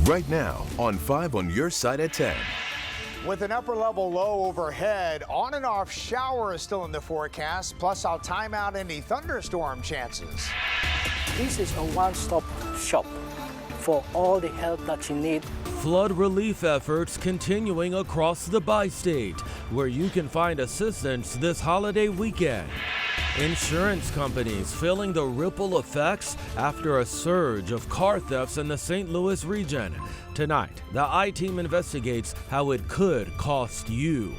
Right now on 5 on your side at 10. With an upper level low overhead, on and off shower is still in the forecast. Plus, I'll time out any thunderstorm chances. This is a one-stop shop for all the help that you need. Flood relief efforts continuing across the bi-state, where you can find assistance this holiday weekend. Insurance companies feeling the ripple effects after a surge of car thefts in the St. Louis region. Tonight, the I-Team investigates how it could cost you.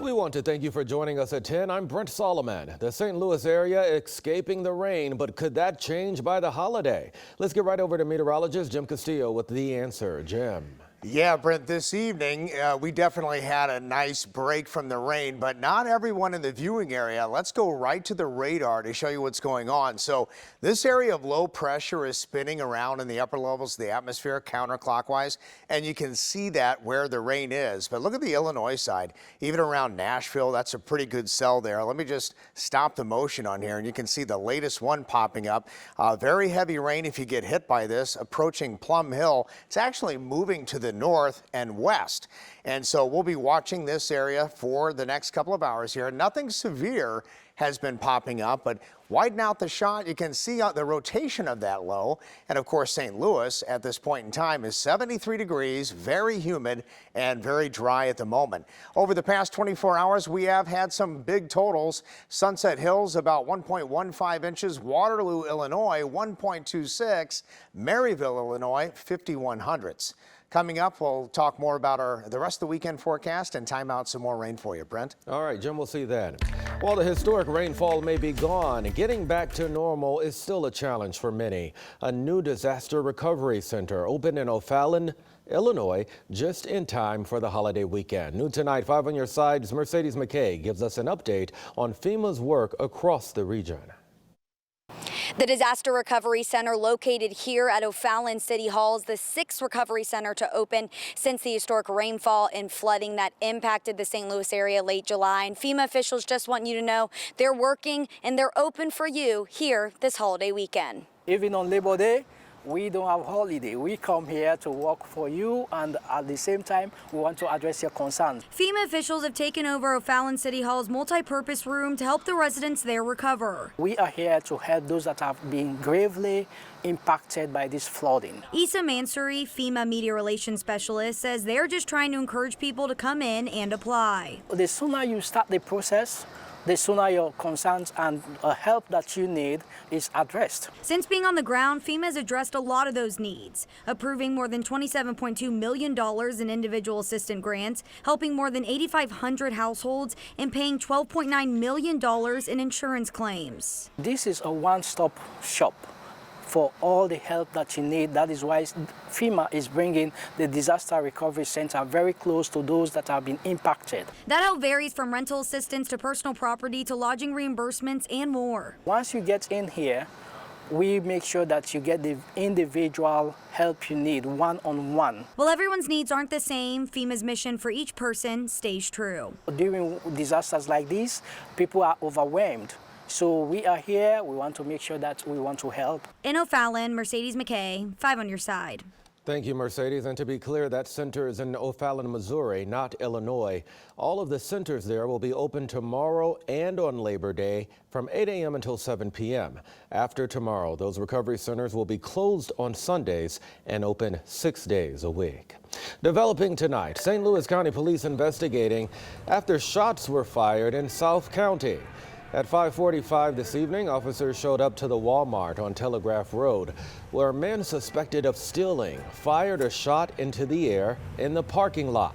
We want to thank you for joining us at 10. I'm Brent Solomon. The St. Louis area escaping the rain, but could that change by the holiday? Let's get right over to meteorologist Jim Castillo with the answer. Jim. Yeah, Brent, this evening we definitely had a nice break from the rain, but not everyone in the viewing area. Let's go right to the radar to show you what's going on. So this area of low pressure is spinning around in the upper levels of the atmosphere counterclockwise, and you can see that where the rain is. But look at the Illinois side, even around Nashville, that's a pretty good cell there. Let me just stop the motion on here, and you can see the latest one popping up. Very heavy rain if you get hit by this, approaching Plum Hill. It's actually moving to the north and west. And so we'll be watching this area for the next couple of hours here. Nothing severe has been popping up, but widen out the shot, you can see the rotation of that low. And of course, St. Louis at this point in time is 73 degrees, very humid and very dry at the moment. Over the past 24 hours, we have had some big totals. Sunset Hills about 1.15 inches, Waterloo, Illinois 1.26, Maryville, Illinois 51 hundredths. Coming up, we'll talk more about the rest of the weekend forecast and time out some more rain for you, Brent. All right, Jim, we'll see that. While the historic rainfall may be gone, getting back to normal is still a challenge for many. A new disaster recovery center opened in O'Fallon, Illinois, just in time for the holiday weekend. New tonight, 5 on your side's Mercedes McKay gives us an update on FEMA's work across the region. The Disaster Recovery Center located here at O'Fallon City Hall is the 6th recovery center to open since the historic rainfall and flooding that impacted the St. Louis area late July. And FEMA officials just want you to know they're working and they're open for you here this holiday weekend. Even on Labor Day, we don't have holiday. We come here to work for you, and at the same time, we want to address your concerns. FEMA officials have taken over O'Fallon City Hall's multi-purpose room to help the residents there recover. We are here to help those that have been gravely impacted by this flooding. Issa Mansouri, FEMA Media Relations Specialist, says they're just trying to encourage people to come in and apply. The sooner you start the process, the sooner your concerns and help that you need is addressed. Since being on the ground, FEMA has addressed a lot of those needs, approving more than $27.2 million in individual assistance grants, helping more than 8,500 households, and paying $12.9 million in insurance claims. This is a one-stop shop for all the help that you need. That is why FEMA is bringing the Disaster Recovery Center very close to those that have been impacted. That help varies from rental assistance to personal property to lodging reimbursements and more. Once you get in here, we make sure that you get the individual help you need, one-on-one. While everyone's needs aren't the same, FEMA's mission for each person stays true. During disasters like this, people are overwhelmed. So we are here, we want to make sure that we want to help. In O'Fallon, Mercedes McKay, 5 on your side. Thank you, Mercedes. And to be clear, that center is in O'Fallon, Missouri, not Illinois. All of the centers there will be open tomorrow and on Labor Day from 8 a.m. until 7 p.m. After tomorrow, those recovery centers will be closed on Sundays and open 6 days a week. Developing tonight, St. Louis County Police investigating after shots were fired in South County. At 5:45 this evening, officers showed up to the Walmart on Telegraph Road, where men suspected of stealing fired a shot into the air in the parking lot.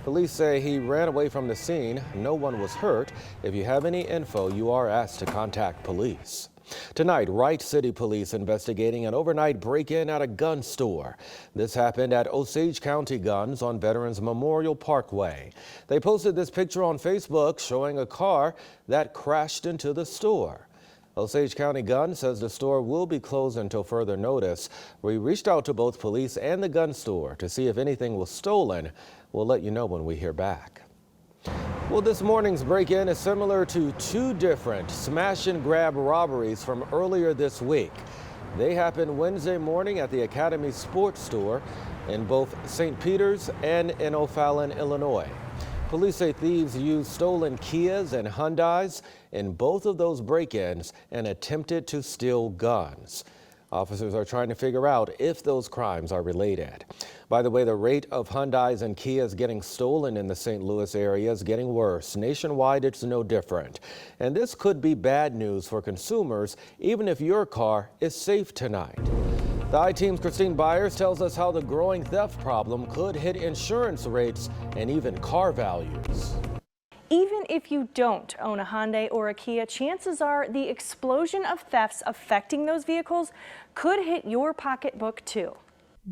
Police say he ran away from the scene. No one was hurt. If you have any info, you are asked to contact police. Tonight, Wright City Police investigating an overnight break-in at a gun store. This happened at Osage County Guns on Veterans Memorial Parkway. They posted this picture on Facebook showing a car that crashed into the store. Osage County Gun says the store will be closed until further notice. We reached out to both police and the gun store to see if anything was stolen. We'll let you know when we hear back. Well, this morning's break-in is similar to 2 different smash-and-grab robberies from earlier this week. They happened Wednesday morning at the Academy Sports Store in both St. Peters and in O'Fallon, Illinois. Police say thieves used stolen Kias and Hyundais in both of those break-ins and attempted to steal guns. Officers are trying to figure out if those crimes are related. By the way, the rate of Hyundais and Kias getting stolen in the St. Louis area is getting worse. Nationwide, it's no different. And this could be bad news for consumers, even if your car is safe tonight. The I-Team's Christine Byers tells us how the growing theft problem could hit insurance rates and even car values. Even if you don't own a Hyundai or a Kia, chances are the explosion of thefts affecting those vehicles could hit your pocketbook too.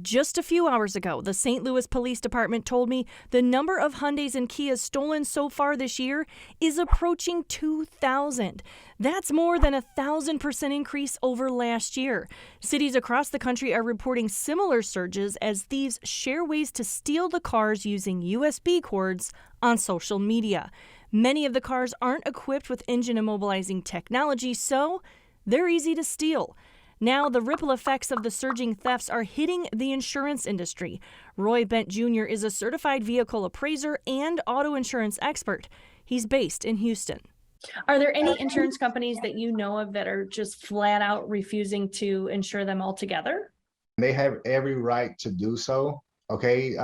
Just a few hours ago, the St. Louis Police Department told me the number of Hyundais and Kias stolen so far this year is approaching 2,000. That's more than 1,000% increase over last year. Cities across the country are reporting similar surges as thieves share ways to steal the cars using USB cords on social media. Many of the cars aren't equipped with engine immobilizing technology, so they're easy to steal. Now, the ripple effects of the surging thefts are hitting the insurance industry. Roy Bent Jr. is a certified vehicle appraiser and auto insurance expert. He's based in Houston. Are there any insurance companies that you know of that are just flat out refusing to insure them altogether? They have every right to do so. Okay,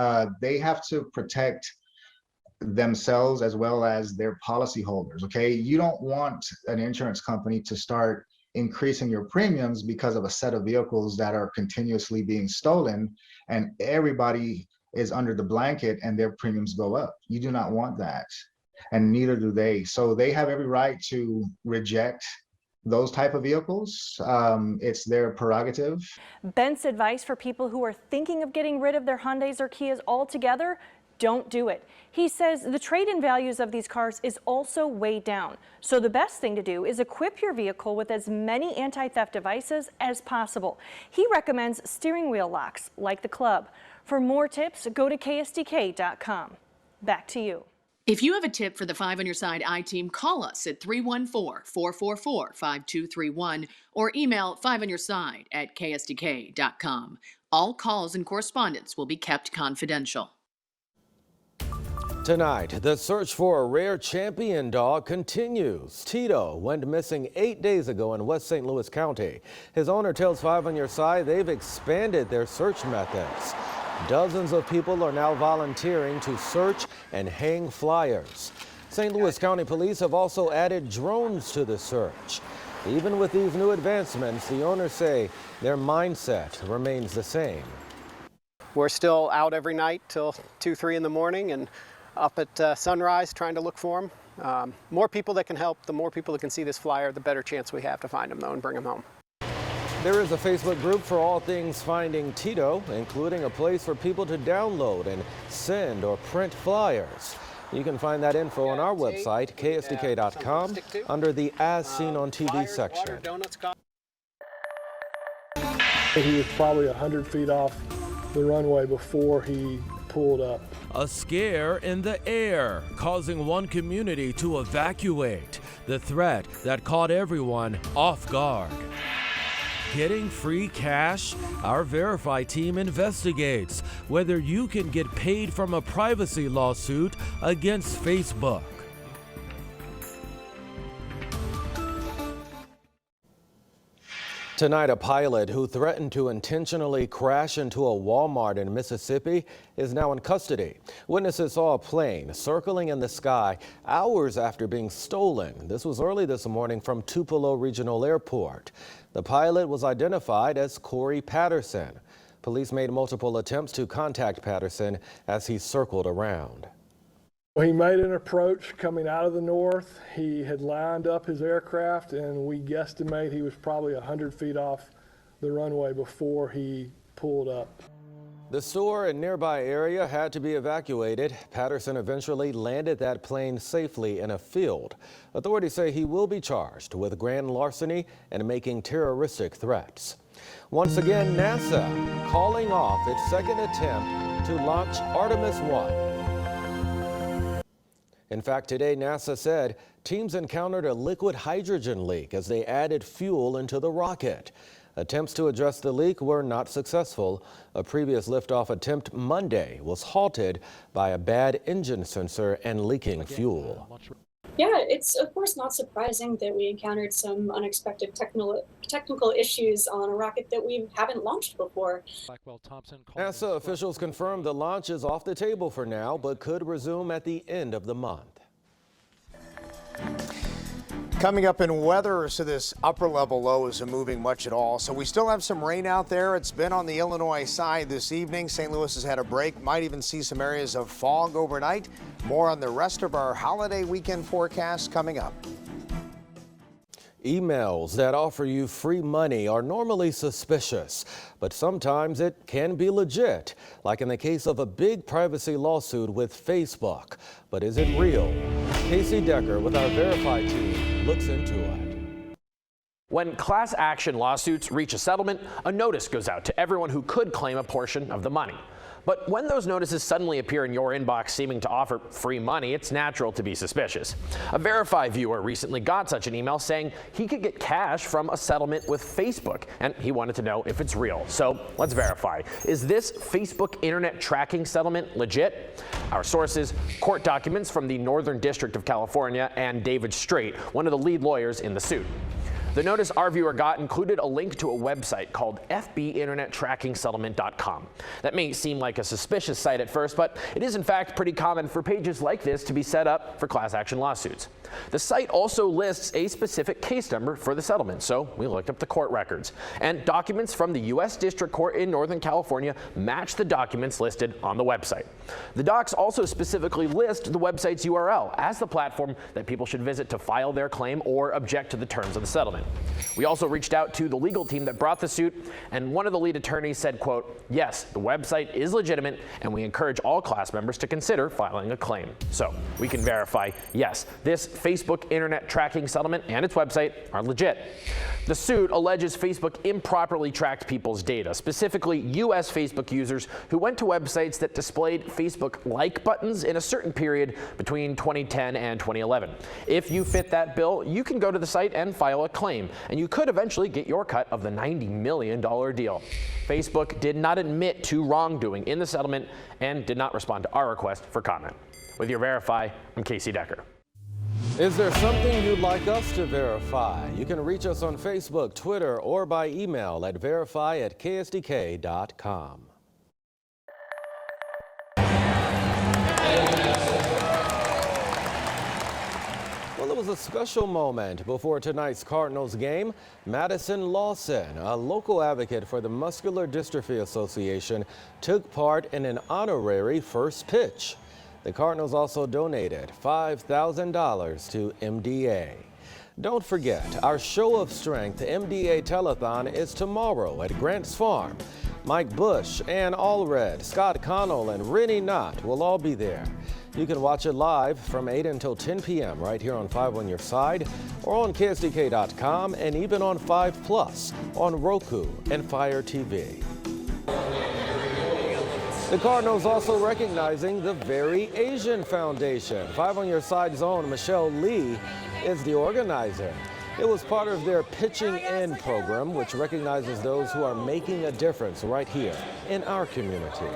they have to protect themselves as well as their policyholders. Okay, you don't want an insurance company to start increasing your premiums because of a set of vehicles that are continuously being stolen and everybody is under the blanket and their premiums go up. You do not want that, and neither do they. So they have every right to reject those type of vehicles. It's their prerogative. Bent's advice for people who are thinking of getting rid of their Hyundais or Kias altogether: don't do it. He says the trade-in values of these cars is also way down. So the best thing to do is equip your vehicle with as many anti-theft devices as possible. He recommends steering wheel locks like the Club. For more tips, go to ksdk.com. Back to you. If you have a tip for the 5 on Your Side I-Team, call us at 314-444-5231 or email 5onyourside@ksdk.com. All calls and correspondence will be kept confidential. Tonight, the search for a rare champion dog continues. Tito went missing 8 days ago in West St. Louis County. His owner tells 5 on Your Side they've expanded their search methods. Dozens of people are now volunteering to search and hang flyers. St. Louis County Police have also added drones to the search. Even with these new advancements, the owners say their mindset remains the same. We're still out every night till 2, 3 in the morning and up at sunrise trying to look for them. More people that can help, the more people that can see this flyer, the better chance we have to find them though and bring them home. There is a Facebook group for all things finding Tito, including a place for people to download and send or print flyers. You can find that info on our website, ksdk.com, under the As Seen on TV section. He was probably 100 feet off the runway before he pulled up. A scare in the air, causing one community to evacuate. The threat that caught everyone off guard. Getting free cash? Our Verify team investigates whether you can get paid from a privacy lawsuit against Facebook. Tonight, a pilot who threatened to intentionally crash into a Walmart in Mississippi is now in custody. Witnesses saw a plane circling in the sky hours after being stolen. This was early this morning from Tupelo Regional Airport. The pilot was identified as Corey Patterson. Police made multiple attempts to contact Patterson as he circled around. He made an approach coming out of the north. He had lined up his aircraft, and we guesstimate he was probably 100 feet off the runway before he pulled up. The store and nearby area had to be evacuated. Patterson eventually landed that plane safely in a field. Authorities say he will be charged with grand larceny and making terroristic threats. Once again, NASA calling off its second attempt to launch Artemis 1. In fact, today NASA said teams encountered a liquid hydrogen leak as they added fuel into the rocket. Attempts to address the leak were not successful. A previous liftoff attempt Monday was halted by a bad engine sensor and leaking fuel. Yeah, it's of course not surprising that we encountered some unexpected technical issues on a rocket that we haven't launched before. NASA officials confirmed the launch is off the table for now, but could resume at the end of the month. Coming up in weather, so this upper level low isn't moving much at all. So we still have some rain out there. It's been on the Illinois side this evening. St. Louis has had a break. Might even see some areas of fog overnight. More on the rest of our holiday weekend forecast coming up. Emails that offer you free money are normally suspicious, but sometimes it can be legit, like in the case of a big privacy lawsuit with Facebook. But is it real? Casey Decker with our Verified team looks into it. When class action lawsuits reach a settlement, a notice goes out to everyone who could claim a portion of the money. But when those notices suddenly appear in your inbox seeming to offer free money, it's natural to be suspicious. A Verify viewer recently got such an email saying he could get cash from a settlement with Facebook, and he wanted to know if it's real. So let's verify. Is this Facebook internet tracking settlement legit? Our sources, court documents from the Northern District of California, and David Straight, one of the lead lawyers in the suit. The notice our viewer got included a link to a website called fbinternettrackingsettlement.com. That may seem like a suspicious site at first, but it is in fact pretty common for pages like this to be set up for class action lawsuits. The site also lists a specific case number for the settlement, so we looked up the court records. And documents from the U.S. District Court in Northern California match the documents listed on the website. The docs also specifically list the website's URL as the platform that people should visit to file their claim or object to the terms of the settlement. We also reached out to the legal team that brought the suit, and one of the lead attorneys said, quote, "Yes, the website is legitimate, and we encourage all class members to consider filing a claim." So we can verify, yes, this Facebook internet tracking settlement and its website are legit. The suit alleges Facebook improperly tracked people's data, specifically U.S. Facebook users who went to websites that displayed Facebook like buttons in a certain period between 2010 and 2011. If you fit that bill, you can go to the site and file a claim, and you could eventually get your cut of the $90 million deal. Facebook did not admit to wrongdoing in the settlement and did not respond to our request for comment. With your Verify, I'm Casey Decker. Is there something you'd like us to verify? You can reach us on Facebook, Twitter, or by email at verify@ksdk.com. Well, it was a special moment before tonight's Cardinals game. Madison Lawson, a local advocate for the Muscular Dystrophy Association, took part in an honorary first pitch. The Cardinals also donated $5,000 to MDA. Don't forget, our Show of Strength MDA Telethon is tomorrow at Grants Farm. Mike Bush, Ann Allred, Scott Connell, and Rennie Knott will all be there. You can watch it live from 8 until 10 p.m. right here on 5 on Your Side, or on KSDK.com, and even on 5 Plus, on Roku and Fire TV. The Cardinals also recognizing the Very Asian Foundation. 5 on Your Side's own Michelle Lee is the organizer. It was part of their Pitching In program, which recognizes those who are making a difference right here in our community.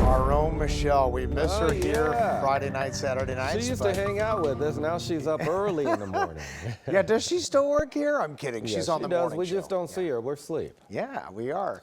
Our own Michelle, we miss her here Friday night, Saturday nights. She used to hang out with us. Now she's up early in the morning. Yeah, does she still work here? I'm kidding. Yeah, she's on the morning We show. just don't see her. We're asleep. Yeah, we are.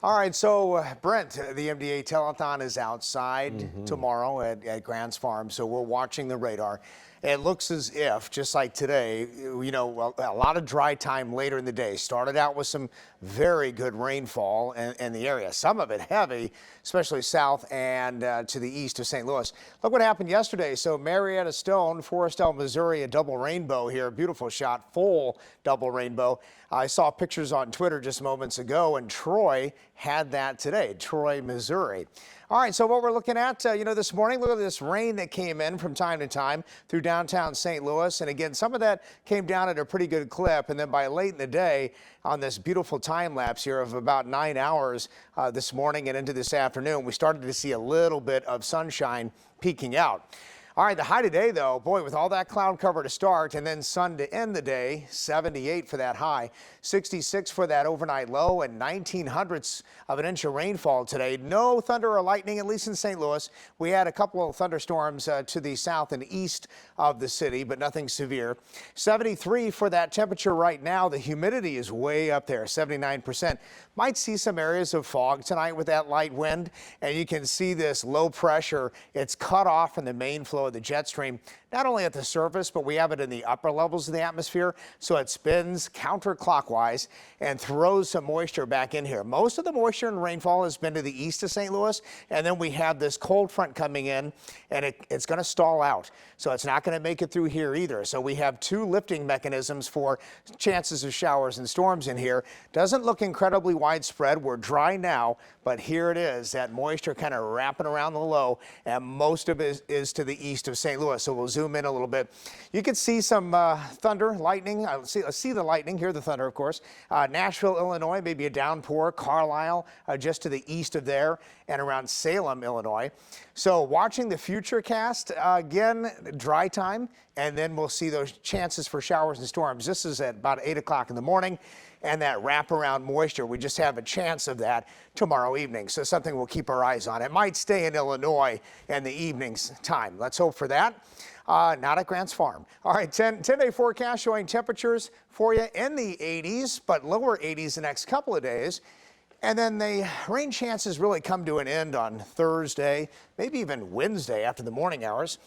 All right, so Brent, the MDA Telethon is outside tomorrow at Grants Farm, so we're watching the radar. It looks as if, just like today, you know, a lot of dry time later in the day. Started out with some very good rainfall in the area, some of it heavy, especially south and to the east of St. Louis. Look what happened yesterday. So Marietta Stone, Forestville, Missouri, a double rainbow here. Beautiful shot, full double rainbow. I saw pictures on Twitter just moments ago, and Troy had that today, Troy, Missouri. All right, so what we're looking at, you know, this morning, look at this rain that came in from time to time through downtown St. Louis. And again, some of that came down at a pretty good clip. And then by late in the day, on this beautiful time lapse here of about 9 hours this morning and into this afternoon, we started to see a little bit of sunshine peeking out. All right, the high today, though, boy, with all that cloud cover to start and then sun to end the day, 78 for that high, 66 for that overnight low, and 1900ths of an inch of rainfall today. No thunder or lightning, at least in St. Louis. We had a couple of thunderstorms to the south and east of the city, but nothing severe. 73 for that temperature right now. The humidity is way up there, 79%. Might see some areas of fog tonight with that light wind, and you can see this low pressure. It's cut off from the main flow of the jet stream, not only at the surface, but we have it in the upper levels of the atmosphere, so it spins counterclockwise and throws some moisture back in here. Most of the moisture and rainfall has been to the east of St. Louis, and then we have this cold front coming in, and it's going to stall out, so it's not going to make it through here either. So we have two lifting mechanisms for chances of showers and storms in here. Doesn't look incredibly widespread. We're dry now, but here it is, that moisture kind of wrapping around the low, and most of it is to the east of St. Louis. So we'll zoom in a little bit. You can see some thunder, lightning. Let's see the lightning, hear the thunder, of course. Nashville, Illinois, maybe a downpour. Carlisle, just to the east of there, and around Salem, Illinois. So watching the futurecast, again, dry time, and then we'll see those chances for showers and storms. This is at about 8 o'clock in the morning. And that wraparound moisture, we just have a chance of that tomorrow evening. So something we'll keep our eyes on. It might stay in Illinois in the evening's time. Let's hope for that. Not at Grant's Farm. All right, 10-day forecast showing temperatures for you in the 80s, but lower 80s the next couple of days. And then the rain chances really come to an end on Thursday, maybe even Wednesday after the morning hours,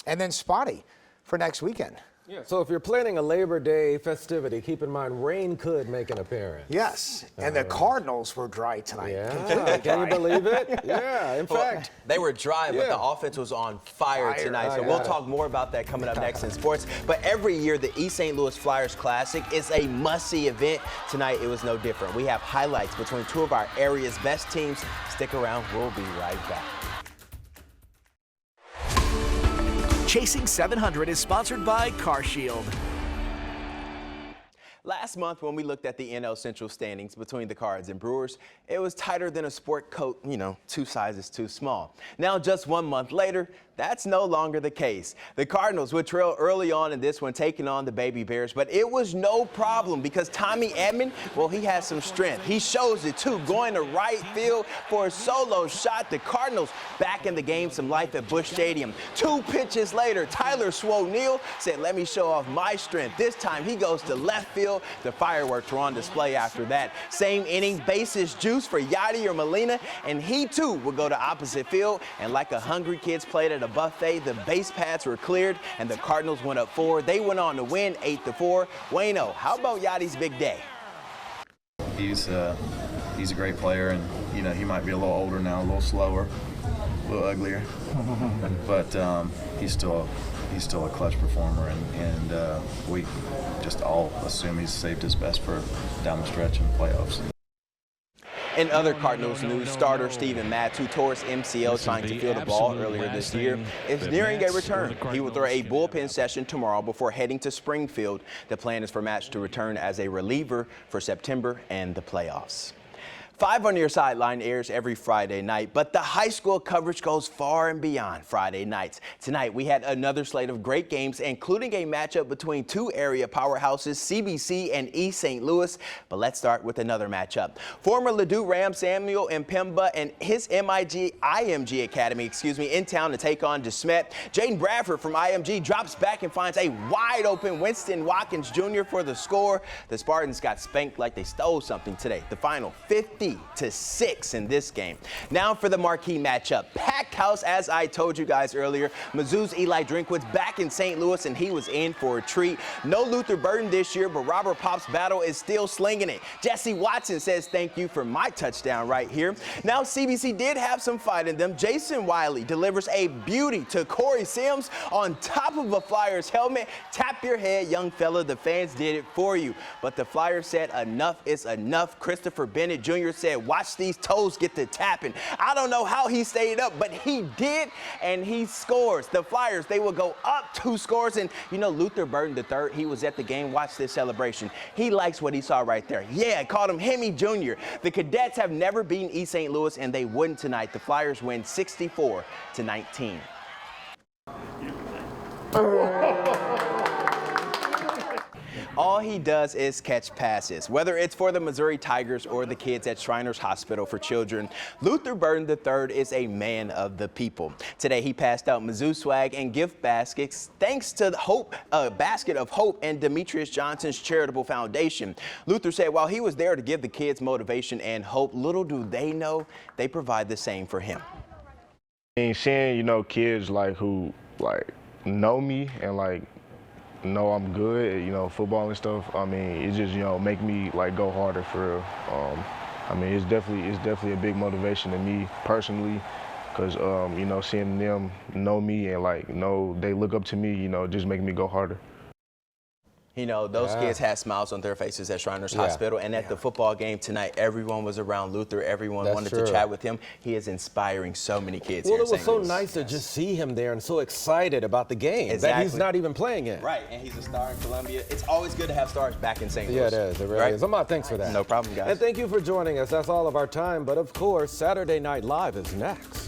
and then spotty for next weekend. Yeah, so if you're planning a Labor Day festivity, keep in mind rain could make an appearance. Yes, and the Cardinals were dry tonight. Yeah, can you believe it? Yeah, in fact. They were dry, but the offense was on fire tonight. So we'll talk more about that coming up next in sports. But every year, the East St. Louis Flyers Classic is a must-see event. Tonight, it was no different. We have highlights between two of our area's best teams. Stick around. We'll be right back. Chasing 700 is sponsored by CarShield. Last month, when we looked at the NL Central standings between the Cards and Brewers, it was tighter than a sport coat, 2 sizes too small. Now, just 1 month later, that's no longer the case. The Cardinals would trail early on in this one, taking on the Baby Bears, but it was no problem because Tommy Edman, well, he has some strength. He shows it too, going to right field for a solo shot. The Cardinals back in the game, some life at Busch Stadium. 2 pitches later, Tyler Swoneal said, let me show off my strength. This time he goes to left field. The fireworks were on display after that. Same inning, bases juice for Yadier Molina, and he too will go to opposite field. And like a hungry kids played at a buffet, the base paths were cleared, and the Cardinals went up 4. They went on to win 8-4. Wayno, how about Yadi's big day? He's a great player, and he might be a little older now, a little slower, a little uglier, but he's still a clutch performer, and we just all assume he's saved his best for down the stretch in the playoffs. In other Cardinals news, starter Steven Matz, who tore his MCL trying to field the ball earlier this year, is nearing a return. He will throw a bullpen session tomorrow before heading to Springfield. The plan is for Matz to return as a reliever for September and the playoffs. 5 on Your Sideline airs every Friday night, but the high school coverage goes far and beyond Friday nights. Tonight, we had another slate of great games, including a matchup between 2 area powerhouses, CBC and East St. Louis. But let's start with another matchup. Former Ladue Ram Samuel Mpemba and his IMG Academy, in town to take on DeSmet. Jaden Bradford from IMG drops back and finds a wide open Winston Watkins Jr. for the score. The Spartans got spanked like they stole something today. The final 50-6 in this game. Now for the marquee matchup. Packed house, as I told you guys earlier. Mizzou's Eli Drinkwood's back in St. Louis, and he was in for a treat. No Luther Burden this year, but Robert Pop's battle is still slinging it. Jesse Watson says thank you for my touchdown right here. Now CBC did have some fight in them. Jason Wiley delivers a beauty to Corey Sims on top of a Flyers helmet. Tap your head, young fella. The fans did it for you. But the Flyers said enough is enough. Christopher Bennett Jr. said, watch these toes get to tapping. I don't know how he stayed up, but he did, and he scores. The Flyers, they will go up 2 scores, and Luther Burden III, he was at the game. Watch this celebration. He likes what he saw right there. Yeah, called him Hemi Jr. The Cadets have never beaten East St. Louis, and they wouldn't tonight. The Flyers win 64-19. All he does is catch passes, whether it's for the Missouri Tigers or the kids at Shriners Hospital for Children. Luther Burton III is a man of the people. Today he passed out Mizzou swag and gift baskets thanks to the Basket of Hope and Demetrius Johnson's charitable foundation. Luther said while he was there to give the kids motivation and hope, little do they know they provide the same for him. And seeing, you know, kids like who like know me and like know I'm good at, you know, football and stuff. I mean, it just, you know, make me like go harder for real. I mean, it's definitely a big motivation to me personally, because you know, seeing them know me and like know they look up to me, you know, just make me go harder. You know, those kids had smiles on their faces at Shriners Hospital, and at the football game tonight, everyone was around Luther. Everyone wanted to chat with him. He is inspiring so many kids here in Well, it was St. so Louis. nice to just see him there and so excited about the game that he's not even playing in. Right, and he's a star in Columbia. It's always good to have stars back in St. Louis. Yeah, it is. It really is. Ahmad, thanks for that. No problem, guys. And thank you for joining us. That's all of our time. But of course, Saturday Night Live is next.